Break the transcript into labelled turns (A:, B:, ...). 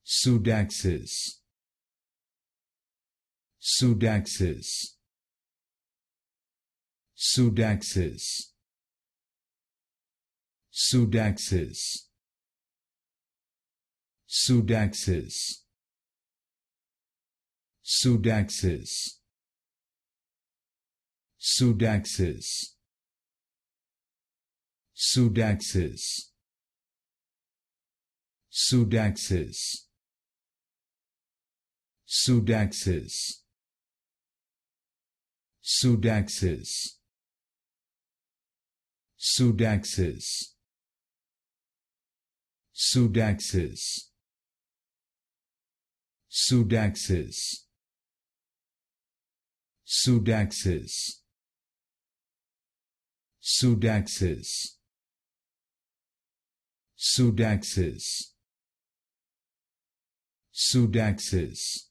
A: Pseudaxis, Pseudaxis, Pseudaxis, Pseudaxis, Pseudaxis, Pseudaxis, Pseudaxis, Pseudaxis, Pseudaxis, Pseudaxis, Pseudaxis, Pseudaxis, Pseudaxis, Pseudaxis, Pseudaxis, Pseudaxis, Pseudaxis, Pseudaxis,